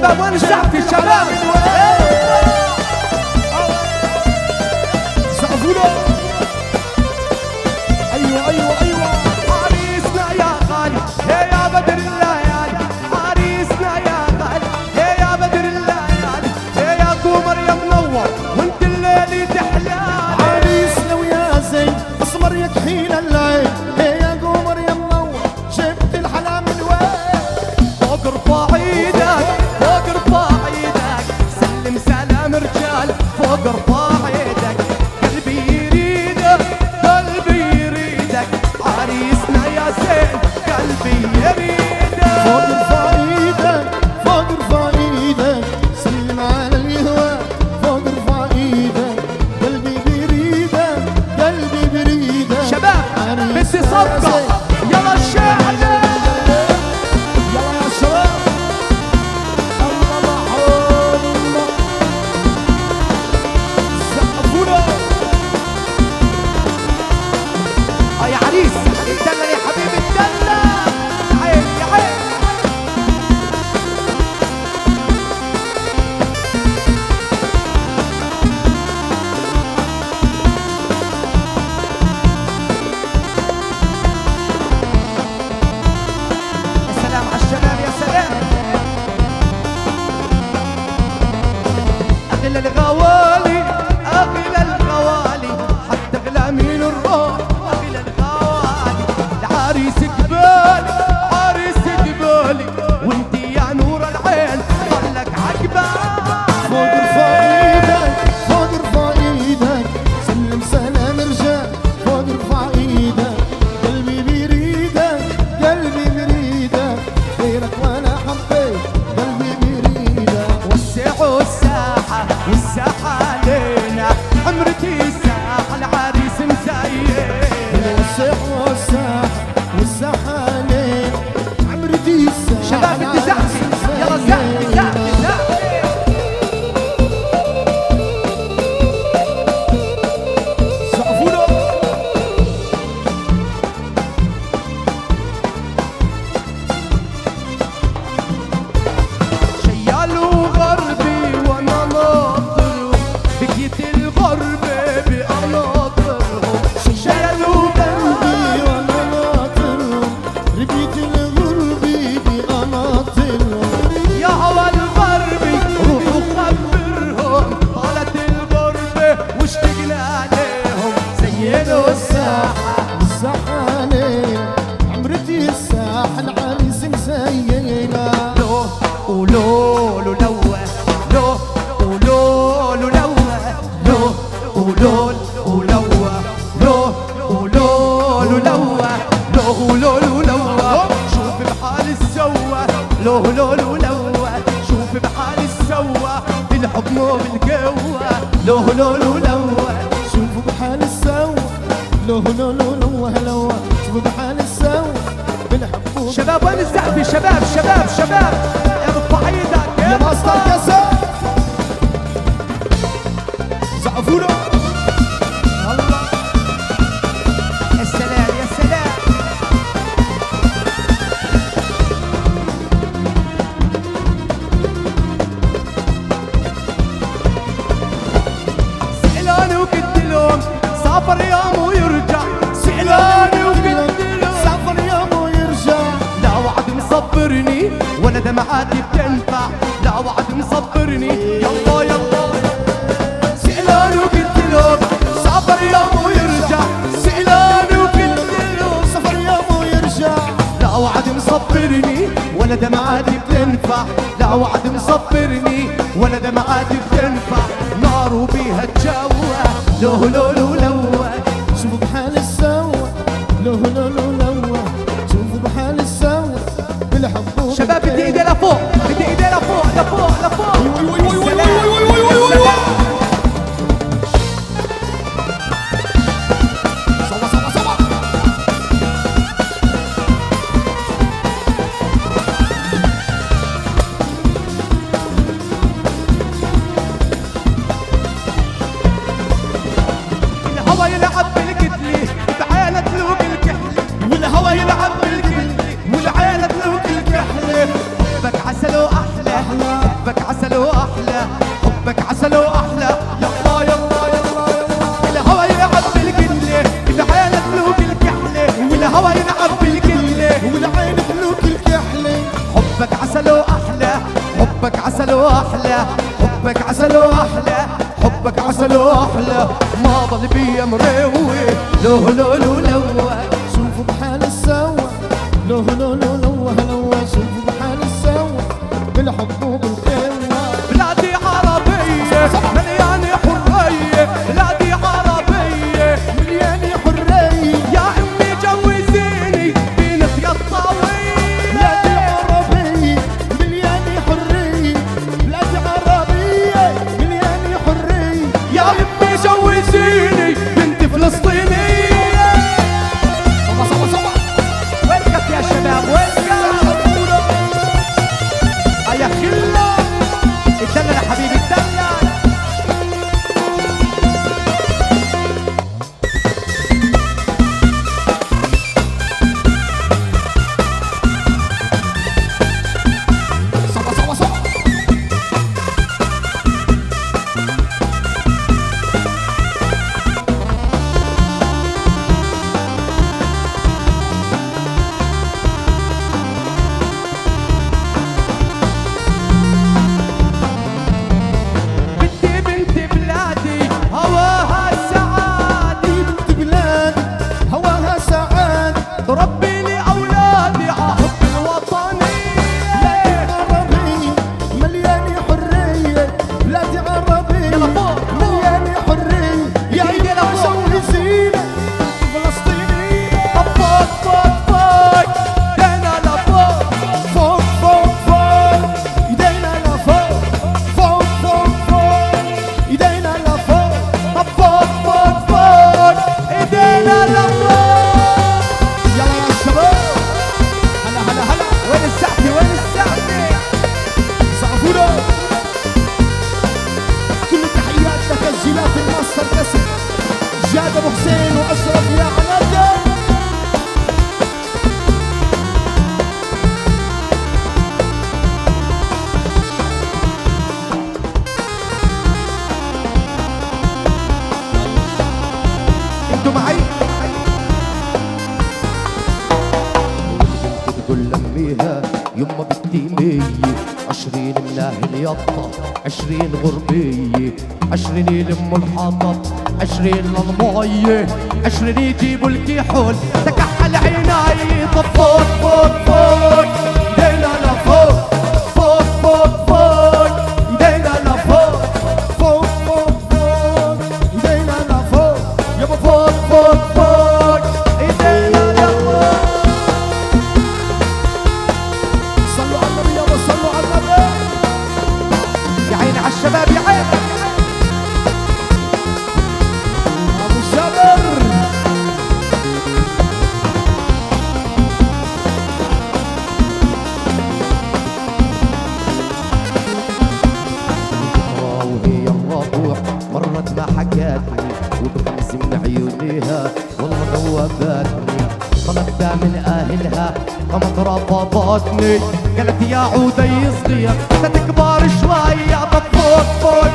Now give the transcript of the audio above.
شباب وين السقف يا شباب؟ سقفوا له. ايوه ايوه ايوه. عريسنا يا غالي يا بدر الليالي، عريسنا يا غالي يا بدر الليالي، يا قمر يا منور وانت الليل تحلالي. عريسنا ويا زين اسمر يا كحيل الليل، يا قمر يا منور جبت الحلا من وين؟ فوق ارفع ايدك فوق ارفع ايدك، سلم سلام رجال فوق ارفع ايدك، قلبي يريدك قلبي يريدك، عريسنا يا زين قلبي يريدك. فوق ارفع ايدك فوق ارفع ايدك، سلم على اليهوى فوق ارفع ايدك، قلبي بيريدك قلبي بيريدك. شباب بدي صفقة يلا الشاعر يلا يا شباب. الله الله سقفوا له. يا عريس اتدلل يا حبيبي اتدلل، يا عين يا عين. يا سلام على الشباب يا سلام. أغلى الغوالي أغلى الغوالي، حتى أغلى من الروح أغلى الغوالي. العريس قبالي عريس قبالي، وانت يا نور العين ضلك عقبالي. فوق ارفع ايدك فوق ارفع ايدك، سلم سلام رجال فوق ارفع ايدك، قلبي بيريدك قلبي بيريدك، غيرك وانا حبيت قلبي بيريدك. وسعوا الساحة والساحة علينا، عمرتي الساحة العريس مزين. وسعوا الساحة والساحة علينا، عمرتي الساحة شباب بدي زحفي يلا زحفي زحفي زحفي. سقفوا له. شيال وغربي وانا ناطرهم، بكيت الغربة بقناطرهم. شيال قلبي وانا ناطرهم، ربيت الغربي بقناطرهم. يا هوا الغربي روحوا خبرهم، طالت الغربة واشتقنا عليهم. زينوا الساحة الساحة علينا، عمرتي الساحة العريس مزينة. لو ولو لو لو ولو لو لو ولو لو لو ولو لو شوف بحال السوا، لو شوف بحال السوا، بالحب مو بالقوة. لو شوفوا بحال السوا، لو لو لو لو لو شوفوا بحال السوا بالحب. شباب وين الزعفي؟ شباب شباب شباب ارفع ايدك يا ماستر كسر زقفوا له. الله يا سلام يا سلام. سألوني وقلت لهم سافر يوم ويرجع، سألوني وقلت لهم سافر يوم ويرجع. لا وعد مصبرني ولا دمعاتي بتنفع، لا وعد مصبرني يلا يلا. سألوني وقلت لهم سافر يوم ويرجع، سألوني وقلت لهم سافر يوم ويرجع. لا وعد مصبرني ولا دمعاتي بتنفع، لا وعد مصبرني ولا دمعاتي بتنفع. نار وبيها تجوع لو شوفوا بحال السوا، لو لو لو لو شوفوا بحال السوا بالحب. شباب بدي ايدي لفوق بدي ايدي لفوق لفوق لفوق. صبا صبا صبا. الهوى يلعب بالكتلة بعينة تلوق الكحلة، والهوى يلعب بالكتلة والعينة تلوق الكحلة. حبك عسل حبك عسل واحلى، حبك عسل واحلى، حبك عسل واحلى، حبك عسل واحلى، ما ضل بيا مروي لو لو لو لو شوفوا بحال السوا لو لو لو لو لو شوفوا بحال السوا بالحب وبالقوة. بلادي عربية مليانة حرية، بلادي عربية مليانة حرية، يا أمي جوزيني بنت يا الطاوية. بلادي عربية مليانة حرية، بلادي عربية مليانة حرية، يا أمي جوزيني بنت فلسطينية. صبا صبا صبا ويلكم يا شباب ويلكم. يا خلة اتدلل يا حبيبي اتدلل. صبا صبا صبا. بدي بنت بلادي هواها السعادة، بنت بلادي هواها سعادة، تربي لي أولادي عحب الوطنية. عربية مليانة حرية، بلادي عربية يلا فوق مليانة حرية، يا إيدي يلا لفوق. جوزينا فلسطينية. طب فوق فوق فوق دينا لفوق. فوق فوق فوق ايدينا لفوق، فوق فوق فوق ايدينا لفوق. طب فوق فوق فوق ايدينا لفوق. يلا يا شباب هلا هلا هلا وين السعفي وين السعفي؟ صعفونا. كل التحيات لتسجيلات الماستر كاسيت جاد ابو حسين واشرف يا عنادة. انتوا معي؟ بتقول لميها يما بدي 100، 20 مناهل يطا، 20 غربية، 20 يلموا الحطب، 20 للمية، 20 يجيبوا الكحول تكحل عيناي. طب فوق فوق فوق ايدينا لفوق، فوق فوق فوق ايدينا لفوق، فوق فوق فوق ايدينا لفوق، يابا فوق فوق فوق ايدينا لفوق. صلوا على النبي يابا صلوا على النبي. يا عيني على الشباب يا عيني. ابو جابر وهي الربوع مرت ما حكاتني، وبخمس من عيونيها والله ذوبتني. طلبتها من اهلها قامت رفضتني، قالت يا عودي صغير تكبر شوية. طب فوق فوق